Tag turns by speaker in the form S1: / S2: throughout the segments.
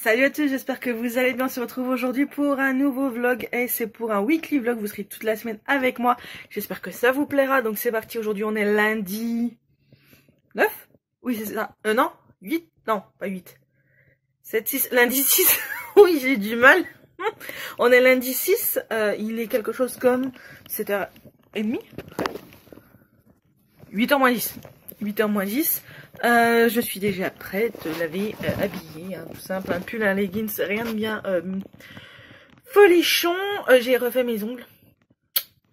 S1: Salut à tous, j'espère que vous allez bien. On se retrouve aujourd'hui pour un nouveau vlog et c'est pour un weekly vlog. Vous serez toute la semaine avec moi. J'espère que ça vous plaira. Donc c'est parti, aujourd'hui on est lundi 9. Oui c'est ça, non 8, non pas 8, 7, 6, lundi 6. Oui j'ai du mal. On est lundi 6, il est quelque chose comme 7h30, 8h moins 10. 8h moins 10. Je suis déjà prête, lavée, habillée, hein, tout simple, un pull, un leggings, rien de bien folichon. J'ai refait mes ongles.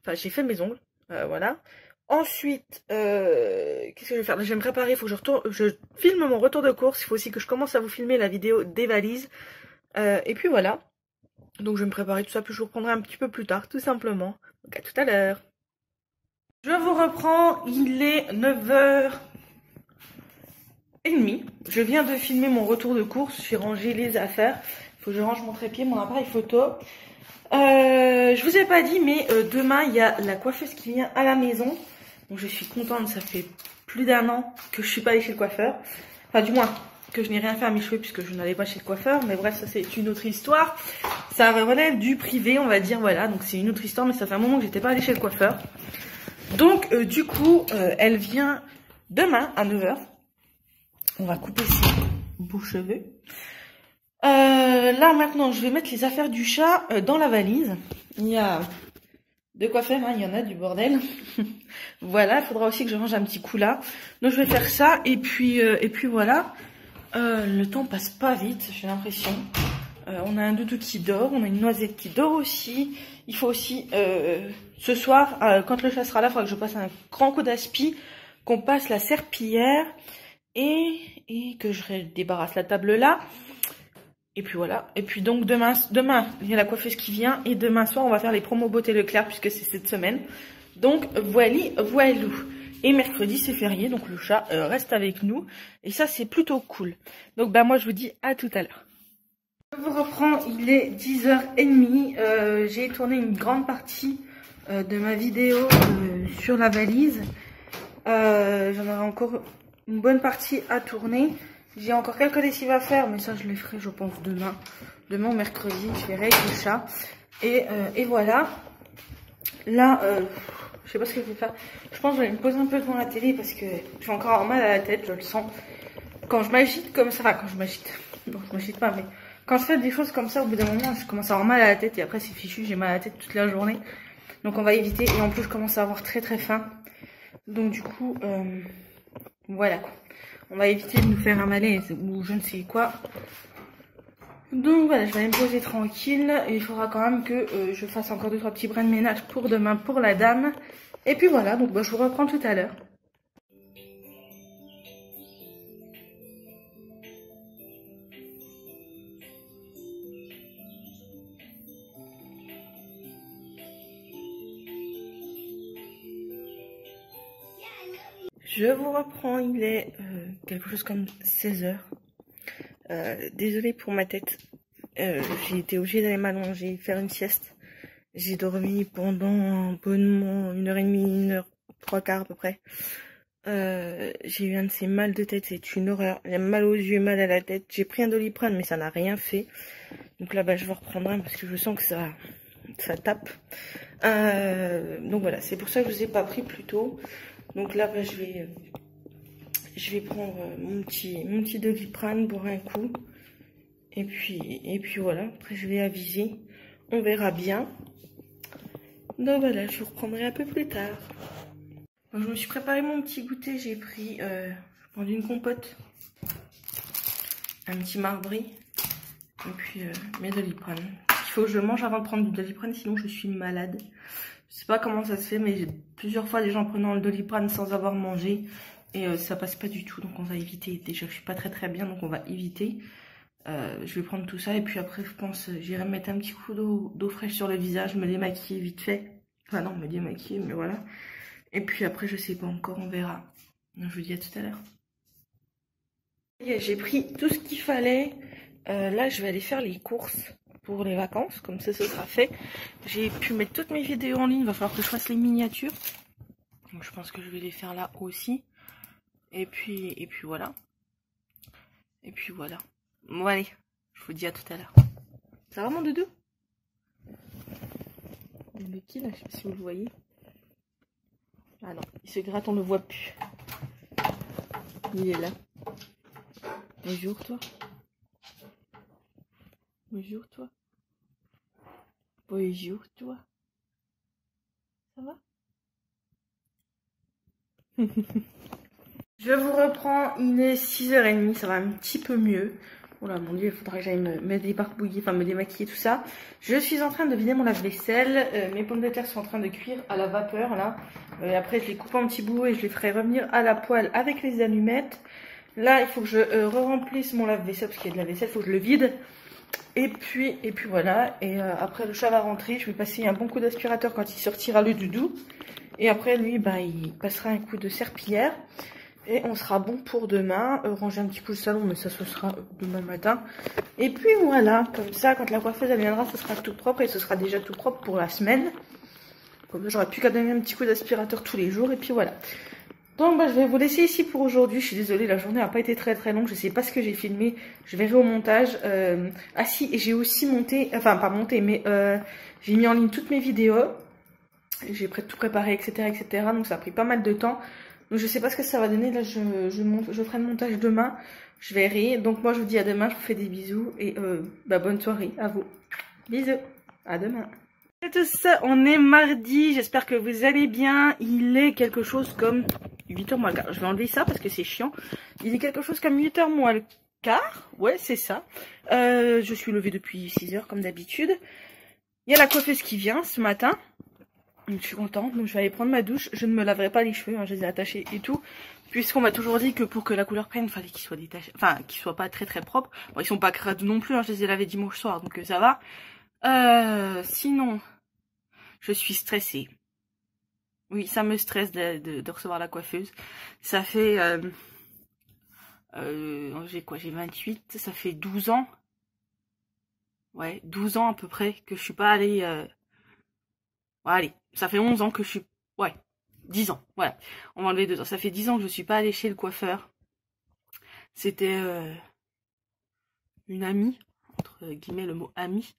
S1: Enfin, j'ai fait mes ongles, voilà. Ensuite, qu'est-ce que je vais faire? Je vais me préparer, il faut que je filme mon retour de course. Il faut aussi que je commence à vous filmer la vidéo des valises. Et puis voilà. Donc je vais me préparer tout ça, puis je vous reprendrai un petit peu plus tard, tout simplement. Donc à tout à l'heure. Je vous reprends, il est 9h30. Je viens de filmer mon retour de course, j'ai rangé les affaires. Il faut que je range mon trépied, mon appareil photo. Je vous ai pas dit, mais demain il y a la coiffeuse qui vient à la maison. Donc je suis contente, ça fait plus d'1 an que je suis pas allée chez le coiffeur. Enfin du moins, que je n'ai rien fait à mes cheveux puisque je n'allais pas chez le coiffeur. Mais bref, ça c'est une autre histoire. Ça relève du privé, on va dire, voilà. Donc c'est une autre histoire, mais ça fait un moment que j'étais pas allée chez le coiffeur. Donc du coup, elle vient demain à 9h. On va couper ses beaux cheveux. Là maintenant, je vais mettre les affaires du chat dans la valise. Il y a de quoi faire, hein, il y en a du bordel. Voilà, il faudra aussi que je range un petit coup là. Donc je vais faire ça et puis voilà. Le temps passe pas vite, j'ai l'impression. On a un doudou qui dort, on a une noisette qui dort aussi. Il faut aussi, ce soir, quand le chat sera là, il faudra que je passe un grand coup d'aspi, qu'on passe la serpillière et que je débarrasse la table là. Et puis voilà. Et puis donc demain, il y a la coiffeuse qui vient et demain soir, on va faire les promos beauté Leclerc puisque c'est cette semaine. Donc voilou. Et mercredi, c'est férié, donc le chat reste avec nous. Et ça, c'est plutôt cool. Donc bah moi, je vous dis à tout à l'heure. Je vous reprends, il est 10h30. J'ai tourné une grande partie de ma vidéo sur la valise. J'en aurai encore une bonne partie à tourner. J'ai encore quelques lessives à faire, mais ça je les ferai je pense demain. Demain ou mercredi, je ferai avec le chat. Et voilà. Là, je sais pas ce que je vais faire. Je pense que je vais me poser un peu devant la télé parce que j'ai encore mal à la tête, je le sens. Quand je m'agite comme ça, enfin quand je m'agite, bon je m'agite pas, mais quand je fais des choses comme ça, au bout d'un moment, je commence à avoir mal à la tête et après c'est fichu, j'ai mal à la tête toute la journée. Donc on va éviter et en plus je commence à avoir très faim. Donc du coup, voilà quoi. On va éviter de nous faire un malaise ou je ne sais quoi. Donc voilà, je vais aller me poser tranquille. Et il faudra quand même que je fasse encore 2-3 petits brins de ménage pour demain pour la dame. Et puis voilà, donc bah, je vous reprends tout à l'heure. Je vous reprends, il est quelque chose comme 16h. Désolée pour ma tête. J'ai été obligée d'aller m'allonger, faire une sieste. J'ai dormi pendant bonnement 1h30, 1h03 à peu près. J'ai eu un de ces mal de tête, c'est une horreur. J'ai mal aux yeux, mal à la tête. J'ai pris un Doliprane, mais ça n'a rien fait. Donc là, bah, je vais reprendre un parce que je sens que ça tape. Donc voilà, c'est pour ça que je vous ai pas pris plus tôt. Donc là, bah, je vais prendre mon petit Doliprane, boire un coup. Et puis voilà, après je vais aviser. On verra bien. Donc voilà, je vous reprendrai un peu plus tard. Donc, je me suis préparé mon petit goûter. J'ai pris une compote, un petit marbré et puis mes Doliprane. Il faut que je mange avant de prendre du Doliprane, sinon je suis malade. Je sais pas comment ça se fait, mais plusieurs fois des gens prenant le Doliprane sans avoir mangé et ça passe pas du tout. Donc on va éviter. Déjà je suis pas très bien, donc on va éviter. Je vais prendre tout ça et puis après je pense j'irai mettre un petit coup d'eau fraîche sur le visage, me démaquiller vite fait. Enfin non, me démaquiller, mais voilà. Et puis après je sais pas encore, on verra. Donc, je vous dis à tout à l'heure. J'ai pris tout ce qu'il fallait. Là je vais aller faire les courses pour les vacances, comme ça ce sera fait. J'ai pu mettre toutes mes vidéos en ligne, il va falloir que je fasse les miniatures. Donc je pense que je vais les faire là aussi. Et puis voilà. Bon allez, je Je vous dis à tout à l'heure. Ça va mon doudou? Le Bucky là, je sais pas si vous le voyez. Ah non, il se gratte, on le voit plus. Il est là. Bonjour toi. Bonjour toi. Bonjour toi. Ça va? Je vous reprends, il est 6h30, ça va un petit peu mieux. Oh là mon dieu, il faudra que j'aille me débarbouiller, enfin me démaquiller tout ça. Je suis en train de vider mon lave-vaisselle, mes pommes de terre sont en train de cuire à la vapeur là. Après je les coupe en petits bouts et je les ferai revenir à la poêle avec les allumettes. Là il faut que je remplisse mon lave-vaisselle parce qu'il y a de la vaisselle, il faut que je le vide. Et puis voilà, et après le chat va rentrer, je vais passer un bon coup d'aspirateur quand il sortira le doudou. Et après lui, bah, il passera un coup de serpillière. Et on sera bon pour demain. Ranger un petit coup le salon, mais ça ce sera demain matin. Et puis voilà, comme ça, quand la coiffeuse elle viendra, ce sera tout propre et ce sera déjà tout propre pour la semaine. Comme ça, j'aurai plus qu'à donner un petit coup d'aspirateur tous les jours. Et puis voilà. Donc bah, je vais vous laisser ici pour aujourd'hui. Je suis désolée, la journée n'a pas été très longue. Je sais pas ce que j'ai filmé. Je verrai au montage. Ah si, et j'ai aussi monté, enfin pas monté, mais j'ai mis en ligne toutes mes vidéos. J'ai tout préparé, etc. Donc ça a pris pas mal de temps. Donc je sais pas ce que ça va donner. Là je ferai le montage demain. Je verrai. Donc moi je vous dis à demain. Je vous fais des bisous. Et bah, bonne soirée à vous. Bisous. À demain. Et tout ça, on est mardi. J'espère que vous allez bien. Il est quelque chose comme 8h moins le quart. Je vais enlever ça parce que c'est chiant. Il est quelque chose comme 8h moins le quart. Ouais, c'est ça. Je suis levée depuis 6h comme d'habitude. Il y a la coiffeuse qui vient ce matin. Je suis contente, donc je vais aller prendre ma douche. Je ne me laverai pas les cheveux, hein, je les ai attachés et tout. Puisqu'on m'a toujours dit que pour que la couleur prenne, il fallait qu'ils soient détachés. Enfin, qu'ils soient pas très propres. Bon, ils sont pas crades non plus, hein, je les ai lavés dimanche soir, donc ça va. Sinon, je suis stressée. Oui, ça me stresse de recevoir la coiffeuse. Ça fait... j'ai quoi? J'ai 28, ça fait 12 ans. Ouais, 12 ans à peu près que je suis pas allée... Ouais, allez, ça fait 11 ans que je suis... Ouais, 10 ans, voilà. On va enlever 2 ans. Ça fait 10 ans que je suis pas allée chez le coiffeur. C'était une amie, entre guillemets le mot amie,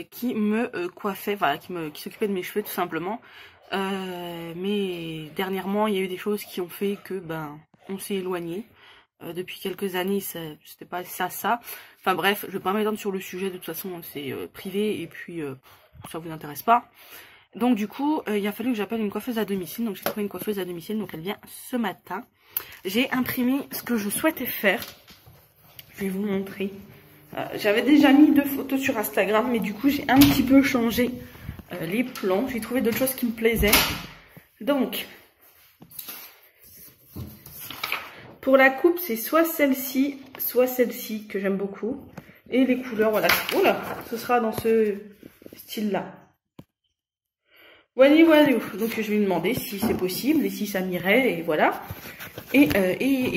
S1: qui me coiffait, voilà, qui s'occupait de mes cheveux tout simplement. Mais dernièrement, il y a eu des choses qui ont fait que, ben, on s'est éloigné. Depuis quelques années, c'était pas ça. Enfin bref, je vais pas m'étendre sur le sujet, de toute façon, c'est privé, et puis ça vous intéresse pas. Donc du coup, il a fallu que j'appelle une coiffeuse à domicile. Donc j'ai trouvé une coiffeuse à domicile, donc elle vient ce matin. J'ai imprimé ce que je souhaitais faire. Je vais vous montrer. J'avais déjà mis 2 photos sur Instagram, mais du coup j'ai un petit peu changé les plans. J'ai trouvé d'autres choses qui me plaisaient. Donc, pour la coupe, c'est soit celle-ci que j'aime beaucoup. Et les couleurs, voilà. Oh là, ce sera dans ce style-là. Voilà. Donc je vais lui demander si c'est possible et si ça m'irait et voilà. Et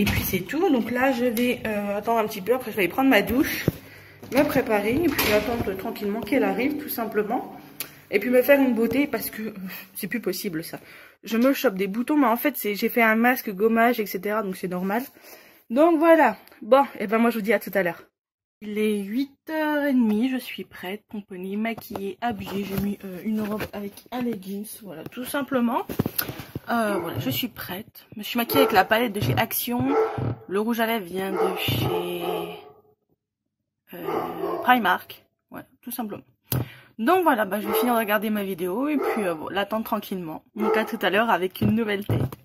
S1: puis c'est tout. Donc là je vais attendre un petit peu. Après je vais aller prendre ma douche, me préparer et puis attendre tranquillement qu'elle arrive tout simplement. Et puis me faire une beauté parce que c'est plus possible ça. Je me chope des boutons mais en fait j'ai fait un masque, gommage, etc. Donc c'est normal. Donc voilà. Bon, et ben moi je vous dis à tout à l'heure. Il est 8h30, je suis prête, pomponnée, maquillée, habillée. J'ai mis une robe avec un leggings, voilà, tout simplement. Voilà, je suis prête. Je me suis maquillée avec la palette de chez Action. Le rouge à lèvres vient de chez Primark. Voilà, tout simplement. Donc voilà, bah, je vais finir de regarder ma vidéo et puis l'attendre tranquillement. Donc à tout à l'heure avec une nouvelle tête.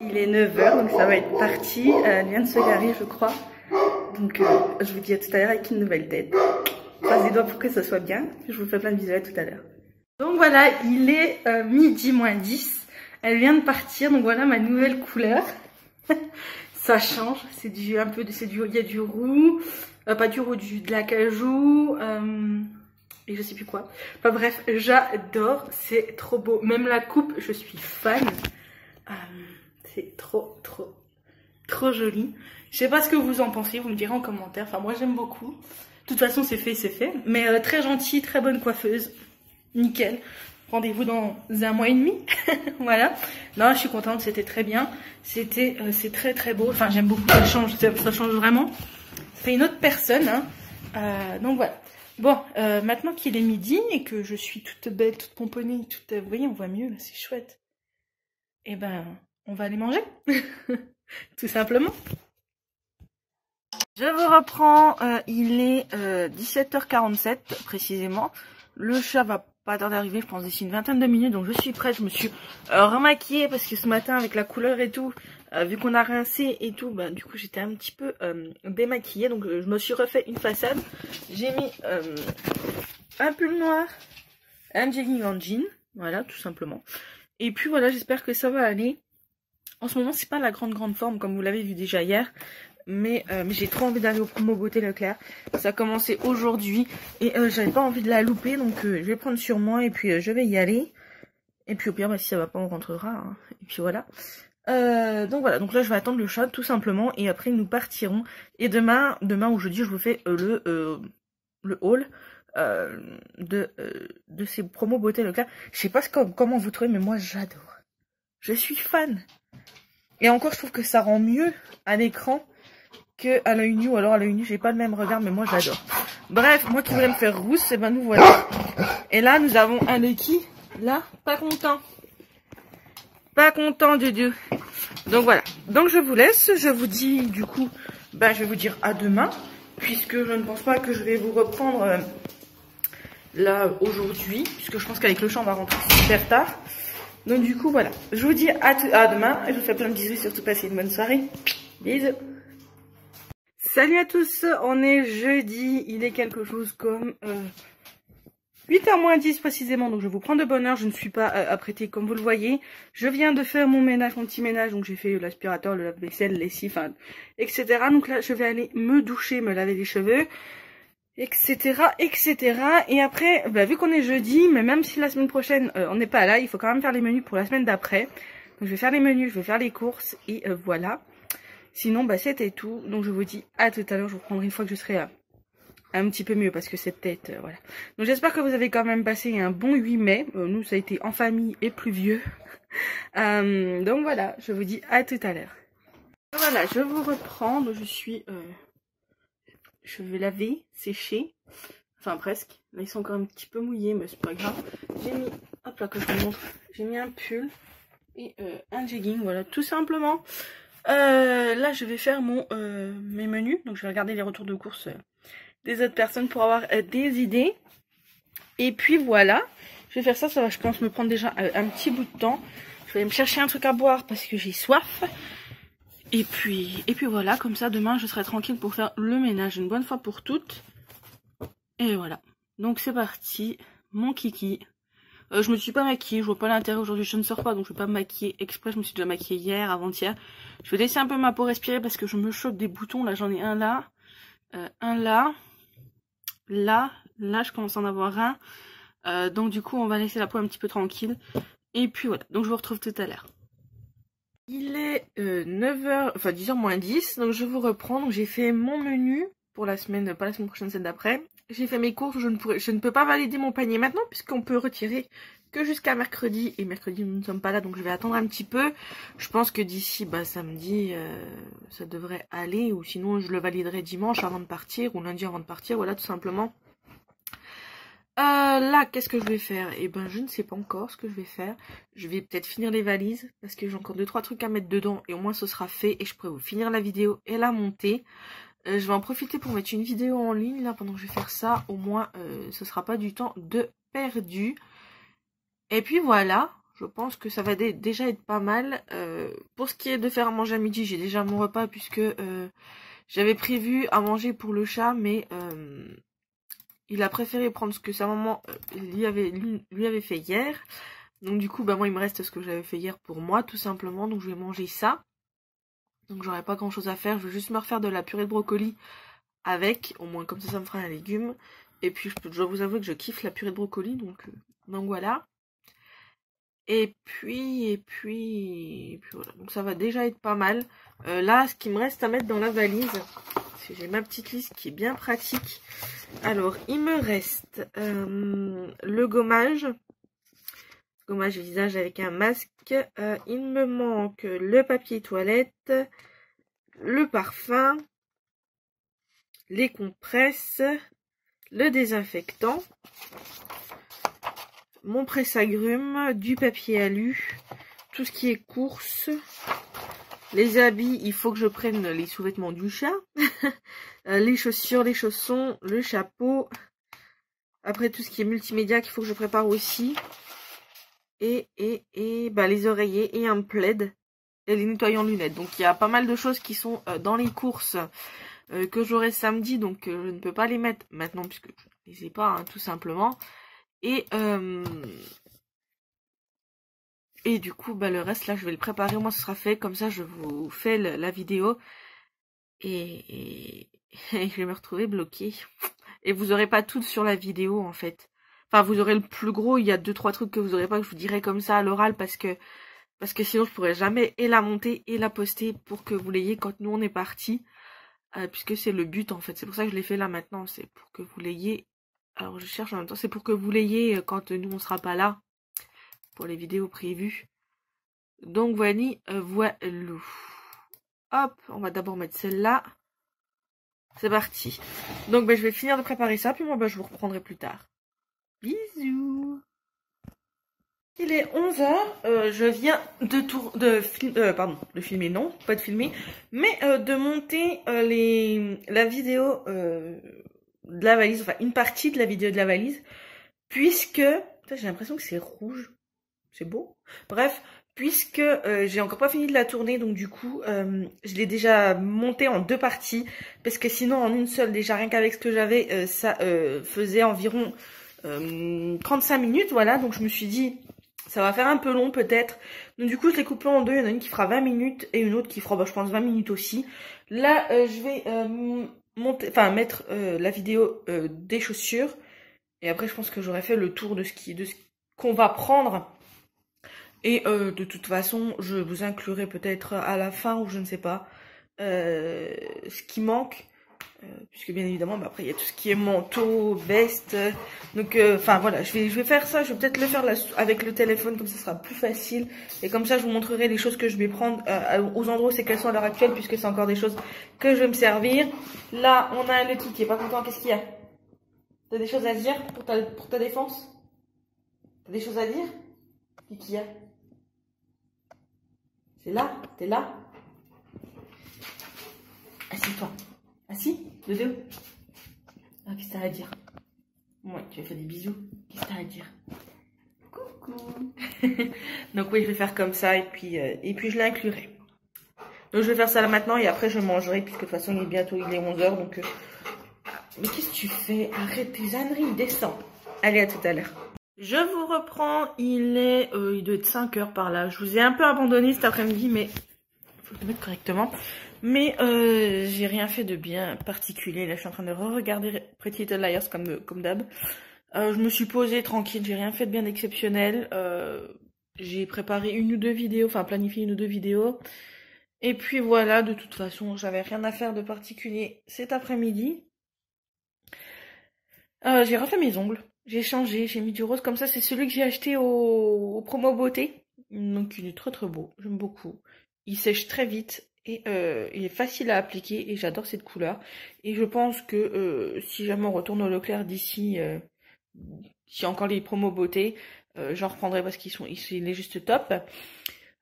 S1: Il est 9h, donc ça va être parti. Elle vient de se garer, je crois. Donc je vous dis à tout à l'heure avec une nouvelle tête. Croisez les doigts pour que ça soit bien. Je vous fais plein de bisous, à tout à l'heure. Donc voilà, il est midi moins 10. Elle vient de partir, donc voilà ma nouvelle couleur. Ça change, c'est du un peu de il y a du roux, pas du roux, de l'acajou et je sais plus quoi. Enfin bref, j'adore, c'est trop beau. Même la coupe, je suis fan. C'est trop joli. Je sais pas ce que vous en pensez, vous me direz en commentaire. Enfin moi j'aime beaucoup. De toute façon c'est fait, c'est fait. Mais très gentille, très bonne coiffeuse. Nickel. Rendez-vous dans 1 mois et demi. Voilà. Non, je suis contente, c'était très bien. C'est très beau. Enfin j'aime beaucoup, ça change vraiment. Ça fait une autre personne. Hein. Donc voilà. Bon, maintenant qu'il est midi et que je suis toute belle, toute pomponnée, toute... vous voyez, on voit mieux, là, c'est chouette. Eh ben, on va aller manger. Tout simplement. Je vous reprends, il est 17h47 précisément. Le chat va pas tarder d'arriver, je pense d'ici une vingtaine de minutes, donc je suis prête. Je me suis remaquillée parce que ce matin avec la couleur et tout, vu qu'on a rincé et tout, bah, du coup j'étais un petit peu démaquillée, donc je me suis refait une façade. J'ai mis un pull noir, un jegging en jean, voilà tout simplement. Et puis voilà, j'espère que ça va aller. En ce moment c'est pas la grande forme comme vous l'avez vu déjà hier. Mais j'ai trop envie d'aller au promo beauté Leclerc. Ça a commencé aujourd'hui et j'avais pas envie de la louper, donc je vais prendre sur moi et puis je vais y aller. Et puis au pire, bah, si ça va pas, on rentrera. Hein. Et puis voilà. Donc voilà, donc là je vais attendre le chat tout simplement et après nous partirons. Et demain ou jeudi, je vous fais le haul de ces promos beauté Leclerc. Je sais pas comment vous trouvez, mais moi j'adore. Je suis fan. Et encore, je trouve que ça rend mieux à l'écran que à l'œil nu, ou alors à l'œil nu j'ai pas le même regard, mais moi j'adore. Bref, moi qui voulais me faire rousse, et ben nous voilà. Et là nous avons un Lucky, là, pas content du Dieu. Donc voilà, donc je vous laisse, je vous dis du coup, bah je vais vous dire à demain, puisque je ne pense pas que je vais vous reprendre là aujourd'hui, puisque je pense qu'avec le chat on va rentrer super tard. Donc du coup voilà, je vous dis à demain, et je vous fais plein de bisous, surtout passez une bonne soirée. Bisous. Salut à tous, on est jeudi, il est quelque chose comme 8h moins 10 précisément, donc je vous prends de bonne heure, je ne suis pas apprêtée comme vous le voyez. Je viens de faire mon ménage, mon petit ménage, donc j'ai fait l'aspirateur, le lave-vaisselle, lessive, etc. Donc là je vais aller me doucher, me laver les cheveux, etc. Et après, bah, vu qu'on est jeudi, mais même si la semaine prochaine on n'est pas là, il faut quand même faire les menus pour la semaine d'après. Donc je vais faire les menus, je vais faire les courses et voilà. Sinon, bah c'était tout. Donc je vous dis à tout à l'heure. Je vous prendrai une fois que je serai un petit peu mieux parce que c'est peut-être... voilà. Donc j'espère que vous avez quand même passé un bon 8 mai. Nous, ça a été en famille et pluvieux. Donc voilà, je vous dis à tout à l'heure. Voilà, je vous reprends. Donc je suis... je vais laver, sécher. Enfin presque. Là, ils sont encore un petit peu mouillés, mais c'est pas grave. J'ai mis... hop là, que je vous montre. J'ai mis un pull et un jegging. Voilà, tout simplement. Là je vais faire mes menus, donc je vais regarder les retours de course des autres personnes pour avoir des idées. Et puis voilà, je vais faire ça, ça va je pense me prendre déjà un petit bout de temps. Je vais aller me chercher un truc à boire parce que j'ai soif. Et puis voilà, comme ça demain je serai tranquille pour faire le ménage une bonne fois pour toutes. Et voilà, donc c'est parti, mon kiki. Je me suis pas maquillée, je vois pas l'intérêt aujourd'hui, je ne sors pas donc je vais pas me maquiller exprès, je me suis déjà maquillée hier, avant-hier. Je vais laisser un peu ma peau respirer parce que je me choque des boutons, là j'en ai un là, un là, là je commence à en avoir un. Donc du coup on va laisser la peau un petit peu tranquille. Et puis voilà, donc je vous retrouve tout à l'heure. Il est 9h, enfin 10h moins 10, donc je vous reprends, donc j'ai fait mon menu pour la semaine, pas la semaine prochaine, celle d'après. J'ai fait mes courses, je ne peux pas valider mon panier maintenant puisqu'on peut retirer que jusqu'à mercredi. Et mercredi, nous ne sommes pas là, donc je vais attendre un petit peu. Je pense que d'ici samedi, ça devrait aller. Ou sinon, je le validerai dimanche avant de partir ou lundi avant de partir. Voilà, tout simplement. Là, qu'est-ce que je vais faire? Eh ben, je ne sais pas encore ce que je vais faire. Je vais peut-être finir les valises parce que j'ai encore 2-3 trucs à mettre dedans. Et au moins, ce sera fait et je pourrai vous finir la vidéo et la monter. Je vais en profiter pour mettre une vidéo en ligne là pendant que je vais faire ça. Au moins ce sera pas du temps de perdu. Et puis voilà, je pense que ça va déjà être pas mal. Pour ce qui est de faire à manger à midi, j'ai déjà mon repas puisque j'avais prévu à manger pour le chat. Mais il a préféré prendre ce que sa maman lui avait fait hier. Donc du coup moi il me reste ce que j'avais fait hier pour moi tout simplement. Donc je vais manger ça. Donc j'aurai pas grand chose à faire, je vais juste me refaire de la purée de brocoli avec, au moins comme ça me fera un légume. Et puis je dois vous avouer que je kiffe la purée de brocoli, donc voilà. Et puis voilà, donc ça va déjà être pas mal. Là ce qui me reste à mettre dans la valise, parce que j'ai ma petite liste qui est bien pratique. Alors il me reste le gommage visage avec un masque, il me manque le papier toilette, le parfum, les compresses, le désinfectant, mon presse-agrumes, du papier alu, tout ce qui est course, les habits, il faut que je prenne les sous-vêtements du chat, les chaussures, les chaussons, le chapeau, après tout ce qui est multimédia qu'il faut que je prépare aussi, et bah, les oreillers et un plaid et les nettoyants lunettes. Donc il y a pas mal de choses qui sont dans les courses que j'aurai samedi, donc je ne peux pas les mettre maintenant puisque je ne les ai pas, hein, tout simplement. Et du coup, bah, le reste, là, je vais le préparer. Moi, ce sera fait. Comme ça, je vous fais la vidéo. Et je vais me retrouver bloquée. Et vous aurez pas tout sur la vidéo, en fait. Enfin, vous aurez le plus gros. Il y a 2-3 trucs que vous aurez pas, que je vous dirai comme ça à l'oral. Parce que sinon, je pourrais jamais et la monter et la poster pour que vous l'ayez quand nous, on est partis. Puisque c'est le but, en fait. C'est pour ça que je l'ai fait là, maintenant. C'est pour que vous l'ayez... Alors, je cherche en même temps. C'est pour que vous l'ayez quand nous, on sera pas là. Pour les vidéos prévues. Donc voilà, voilà. Hop, on va d'abord mettre celle-là. C'est parti. Donc je vais finir de préparer ça, puis moi je vous reprendrai plus tard. Bisous. Il est 11h, je viens de filmer, non, pas de filmer, mais de monter la vidéo de la valise, enfin une partie de la vidéo de la valise, puisque, j'ai l'impression que c'est rouge. C'est beau. Bref, puisque j'ai encore pas fini de la tourner, donc du coup, je l'ai déjà montée en 2 parties, parce que sinon en une seule, déjà rien qu'avec ce que j'avais, ça faisait environ 35 minutes, voilà, donc je me suis dit, ça va faire un peu long peut-être, donc du coup je l'ai coupé en 2, il y en a une qui fera 20 minutes, et une autre qui fera, je pense, 20 minutes aussi. Là, je vais mettre la vidéo des chaussures, et après je pense que j'aurai fait le tour de ce qu'on va prendre. Et de toute façon, je vous inclurai peut-être à la fin, ou je ne sais pas, ce qui manque. Puisque bien évidemment, après il y a tout ce qui est manteau, veste. Donc, enfin voilà, je vais faire ça. Je vais peut-être le faire là, avec le téléphone, comme ça sera plus facile. Et comme ça, je vous montrerai les choses que je vais prendre aux endroits où c'est qu'elles sont à l'heure actuelle, puisque c'est encore des choses que je vais me servir. Là, on a le qui est pas content. Qu'est-ce qu'il y a? T'as des choses à dire pour ta défense? T'as des choses à dire? Qu'est-ce qu'il y a? C'est là? T'es là? Assis-toi. Assis? De deux? Ah, qu'est-ce que t'as à dire? Ouais, tu as fait des bisous. Qu'est-ce que t'as à dire? Coucou. Donc oui, je vais faire comme ça et puis je l'inclurai. Donc je vais faire ça là maintenant et après je mangerai puisque de toute façon il est 11h donc... Mais qu'est-ce que tu fais? Arrête tes âneries, descends. Allez, à tout à l'heure. Je vous reprends, il doit être 5h par là. Je vous ai un peu abandonné cet après-midi, mais il faut le mettre correctement. Mais j'ai rien fait de bien particulier. Là, je suis en train de re-regarder Pretty Little Liars comme d'hab. Je me suis posée tranquille, j'ai rien fait de bien exceptionnel. J'ai préparé 1 ou 2 vidéos, enfin planifié 1 ou 2 vidéos. Et puis voilà, de toute façon, j'avais rien à faire de particulier cet après-midi. J'ai refait mes ongles. J'ai changé, j'ai mis du rose comme ça. C'est celui que j'ai acheté au Promo Beauté. Donc il est très très beau, j'aime beaucoup. Il sèche très vite et il est facile à appliquer et j'adore cette couleur. Et je pense que si jamais on retourne au Leclerc d'ici, s'il y a encore les Promo Beauté, j'en reprendrai parce il est juste top.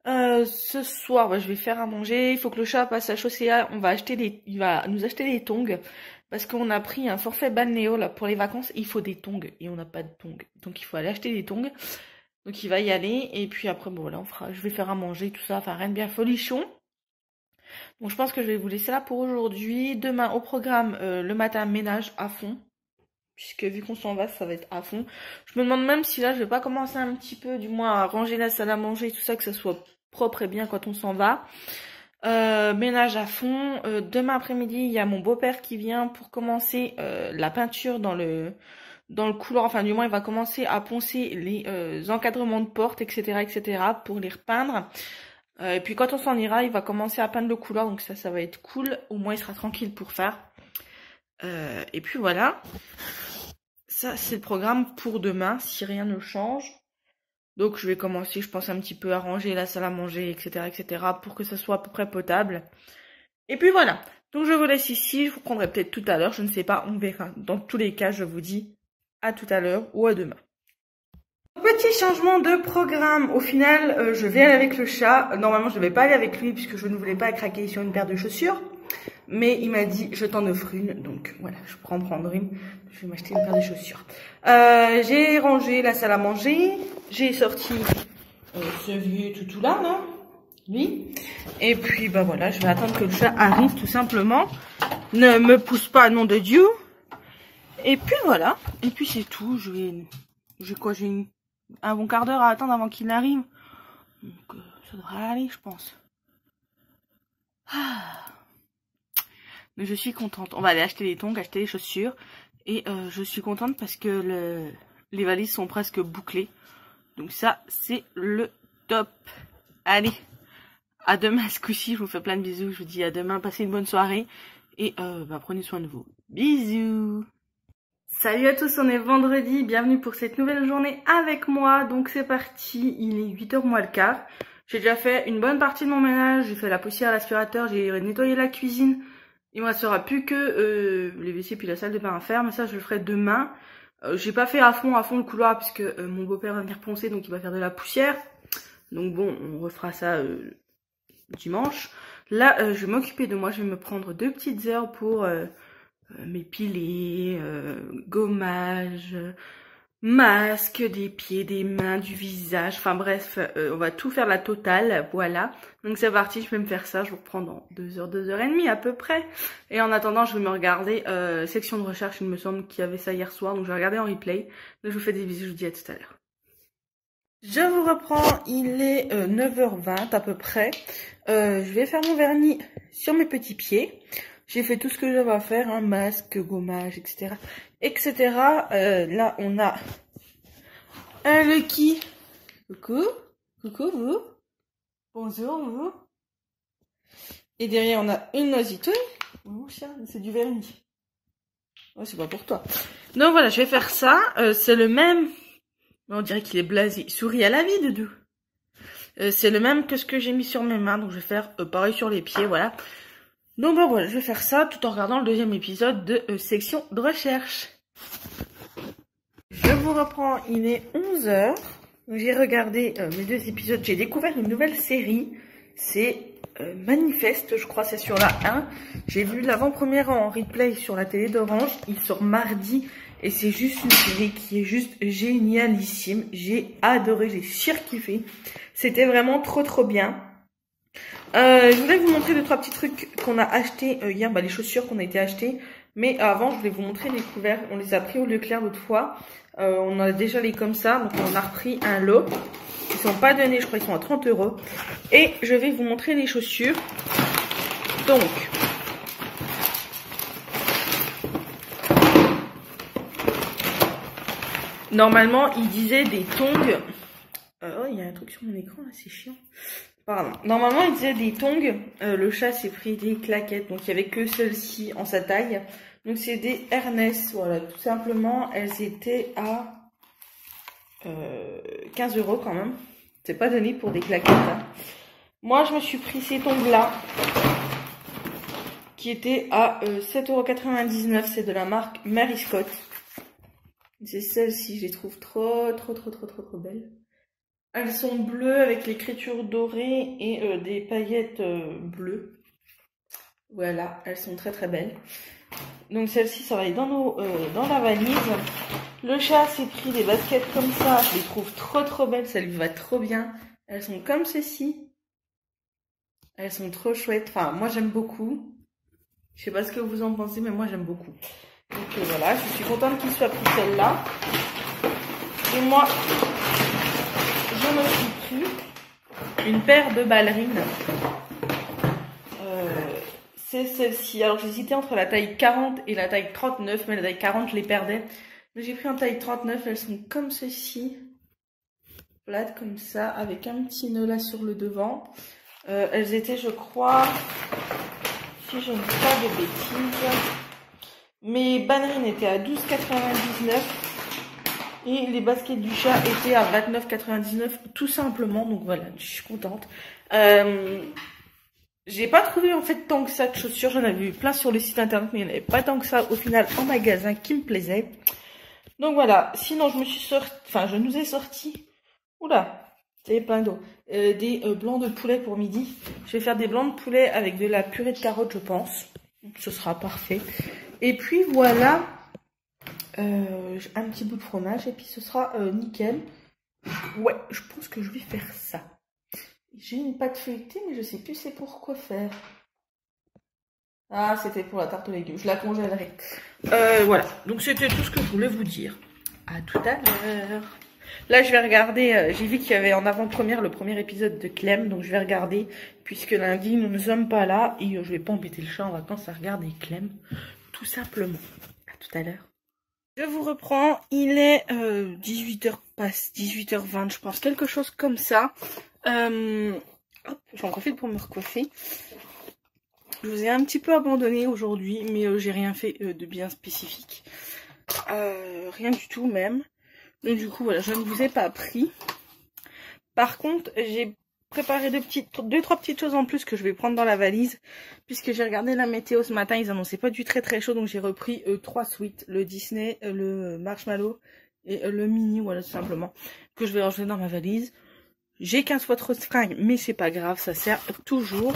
S1: Ce soir, je vais faire à manger. Il faut que le chat passe à Chaussea. Il va nous acheter des tongs. Parce qu'on a pris un forfait balnéo là pour les vacances, il faut des tongs et on n'a pas de tongs. Donc il faut aller acheter des tongs. Donc il va y aller et puis après bon voilà, je vais faire à manger tout ça, enfin rien de bien folichon. Donc je pense que je vais vous laisser là pour aujourd'hui. Demain au programme le matin ménage à fond. Puisque vu qu'on s'en va, ça va être à fond. Je me demande même si là je vais pas commencer un petit peu du moins à ranger la salle à manger et tout ça, que ça soit propre et bien quand on s'en va. Ménage à fond. Demain après-midi, il y a mon beau-père qui vient pour commencer la peinture dans le couloir. Enfin, du moins, il va commencer à poncer les encadrements de portes, etc., etc., pour les repeindre. Et puis, quand on s'en ira, il va commencer à peindre le couloir. Donc ça va être cool. Au moins, il sera tranquille pour faire. Et puis voilà. Ça, c'est le programme pour demain, si rien ne change. Donc je vais commencer, je pense, un petit peu à ranger la salle à manger, etc., etc., pour que ça soit à peu près potable. Et puis voilà. Donc je vous laisse ici, je vous prendrai peut-être tout à l'heure, je ne sais pas, on verra. Dans tous les cas, je vous dis à tout à l'heure ou à demain. Petit changement de programme. Au final, je vais aller avec le chat. Normalement, je ne vais pas aller avec lui puisque je ne voulais pas craquer sur une paire de chaussures. Mais il m'a dit, je t'en offre une. Donc voilà, je prends prendre une. Je vais m'acheter une paire de chaussures. J'ai rangé la salle à manger. J'ai sorti ce vieux toutou là, non? Oui. Et puis, bah voilà, je vais attendre que le chat arrive tout simplement. Ne me pousse pas, nom de Dieu. Et puis voilà. Et puis c'est tout. J'ai un bon quart d'heure à attendre avant qu'il arrive. Donc ça devrait aller, je pense. Mais je suis contente. On va aller acheter les tongs, acheter les chaussures. Et je suis contente parce que les valises sont presque bouclées. Donc ça, c'est le top. Allez, à demain ce coup-ci. Je vous fais plein de bisous. Je vous dis à demain. Passez une bonne soirée. Et prenez soin de vous. Bisous. Salut à tous, on est vendredi, bienvenue pour cette nouvelle journée avec moi. Donc c'est parti, il est 8h moins le quart. J'ai déjà fait une bonne partie de mon ménage, j'ai fait la poussière à l'aspirateur, j'ai nettoyé la cuisine. Il me restera plus que les WC puis la salle de bain à faire, mais ça je le ferai demain. J'ai pas fait à fond le couloir puisque mon beau-père va venir poncer, donc il va faire de la poussière. Donc bon, on refera ça dimanche. Là, je vais m'occuper de moi, je vais me prendre 2 petites heures pour... m'épiler, gommage, masque des pieds, des mains, du visage, enfin bref, on va tout faire la totale, voilà. Donc c'est parti, je vais me faire ça, je vous reprends dans 2 heures, 2h30 à peu près. Et en attendant, je vais me regarder section de recherche, il me semble qu'il y avait ça hier soir, donc je vais regarder en replay. Donc je vous fais des bisous, je vous dis à tout à l'heure. Je vous reprends, il est 9h20 à peu près. Je vais faire mon vernis sur mes petits pieds. J'ai fait tout ce que j'avais à faire, un masque, gommage, etc. etc. Là, on a un Lucky. Coucou. Coucou, vous. Bonjour, vous. Et derrière, on a une Nositouille. Oh, chien, c'est du vernis. Oh, c'est pas pour toi. Donc voilà, je vais faire ça. C'est le même. On dirait qu'il est blasé. Souris à la vie, Doudou. C'est le même que ce que j'ai mis sur mes mains. Donc je vais faire pareil sur les pieds, voilà. Donc bah voilà, je vais faire ça tout en regardant le deuxième épisode de section de recherche. Je vous reprends, il est 11h. J'ai regardé mes 2 épisodes, j'ai découvert une nouvelle série. C'est Manifeste, je crois, c'est sur la 1. J'ai vu l'avant-première en replay sur la télé d'Orange. Il sort mardi et c'est juste une série qui est juste génialissime. J'ai adoré, j'ai surkiffé. C'était vraiment trop bien. Je voulais vous montrer 2-3 petits trucs qu'on a achetés hier, les chaussures qu'on a été achetées. Mais avant, je voulais vous montrer les couverts. On les a pris au Leclerc l'autre fois. On a déjà les comme ça, donc on a repris un lot. Ils sont pas donnés, je crois qu'ils sont à 30 €. Et je vais vous montrer les chaussures. Donc, normalement, il disait des tongs. Oh, il y a un truc sur mon écran, là, c'est chiant. Pardon. Normalement, il disait des tongs. Le chat s'est pris des claquettes. Donc, il n'y avait que celle-ci en sa taille. Donc, c'est des Ernest. Voilà, tout simplement. Elles étaient à 15 € quand même. C'est pas donné pour des claquettes. Hein. Moi, je me suis pris ces tongs-là. Qui étaient à 7,99 €. C'est de la marque Mary Scott. C'est celle-ci. Je les trouve trop belles. Elles sont bleues avec l'écriture dorée et des paillettes bleues. Voilà, elles sont très belles. Donc celle-ci, ça va aller dans la valise. Le chat s'est pris des baskets comme ça. Je les trouve trop belles, ça lui va trop bien. Elles sont comme ceci. Elles sont trop chouettes. Enfin, moi j'aime beaucoup. Je sais pas ce que vous en pensez, mais moi j'aime beaucoup. Donc voilà, je suis contente qu'il soit pris celle-là. Et moi... je me suis pris une paire de ballerines. C'est celle-ci. Alors j'hésitais entre la taille 40 et la taille 39, mais la taille 40 je les perdais. Mais j'ai pris en taille 39, elles sont comme ceci. Plates comme ça, avec un petit nœud là sur le devant. Elles étaient, je crois, si je ne dis pas de bêtises, mes ballerines étaient à 12,99 € et les baskets du chat étaient à 29,99 € tout simplement. Donc voilà, je suis contente. J'ai pas trouvé en fait tant que ça de chaussures. J'en avais vu plein sur le site internet, mais il n'y en avait pas tant que ça au final en magasin qui me plaisait. Donc voilà. Sinon, je nous ai sorti. Oula, c'est plein d'eau. Des blancs de poulet pour midi. Je vais faire des blancs de poulet avec de la purée de carottes, je pense. Ce sera parfait. Et puis voilà. Un petit bout de fromage et puis ce sera nickel. Ouais, je pense que je vais faire ça. J'ai une pâte feuilletée, mais je sais plus c'est pour quoi faire. Ah, c'était pour la tarte aux légumes. Je la congèlerai. Voilà. Donc c'était tout ce que je voulais vous dire. À tout à l'heure. Là, je vais regarder. J'ai vu qu'il y avait en avant-première le premier épisode de Clem, donc je vais regarder. Puisque lundi, nous ne sommes pas là et je vais pas embêter le chat en vacances à regarder Clem, tout simplement. À tout à l'heure. Je vous reprends. Il est 18h passe, 18h20, je pense, quelque chose comme ça. Hop, j'en profite pour me recoiffer. Je vous ai un petit peu abandonné aujourd'hui, mais j'ai rien fait de bien spécifique. Rien du tout même. Donc du coup, voilà, je ne vous ai pas pris. Par contre, j'ai préparé deux, trois petites choses en plus que je vais prendre dans la valise. Puisque j'ai regardé la météo ce matin, ils annonçaient pas du très chaud. Donc j'ai repris 3 sweats, le Disney, le Marshmallow et le Mini, voilà tout simplement. Que je vais ranger dans ma valise. J'ai 15 fois trop de fringues, mais c'est pas grave, ça sert toujours.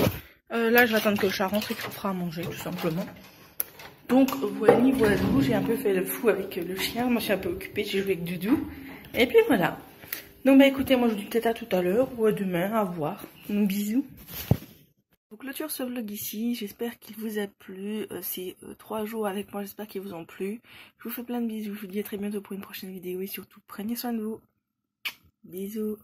S1: Là, je vais attendre que le chat rentre et qu'il fera à manger, tout simplement. Donc, voilà, j'ai un peu fait le fou avec le chien. Moi, je suis un peu occupée, j'ai joué avec Doudou. Et puis voilà. Donc, bah écoutez, moi, je vous dis peut-être à tout à l'heure ou à demain, à voir. Donc, bisous. Donc, clôture ce vlog ici. J'espère qu'il vous a plu. Ces 3 jours avec moi, j'espère qu'ils vous ont plu. Je vous fais plein de bisous. Je vous dis à très bientôt pour une prochaine vidéo et surtout, prenez soin de vous. Bisous.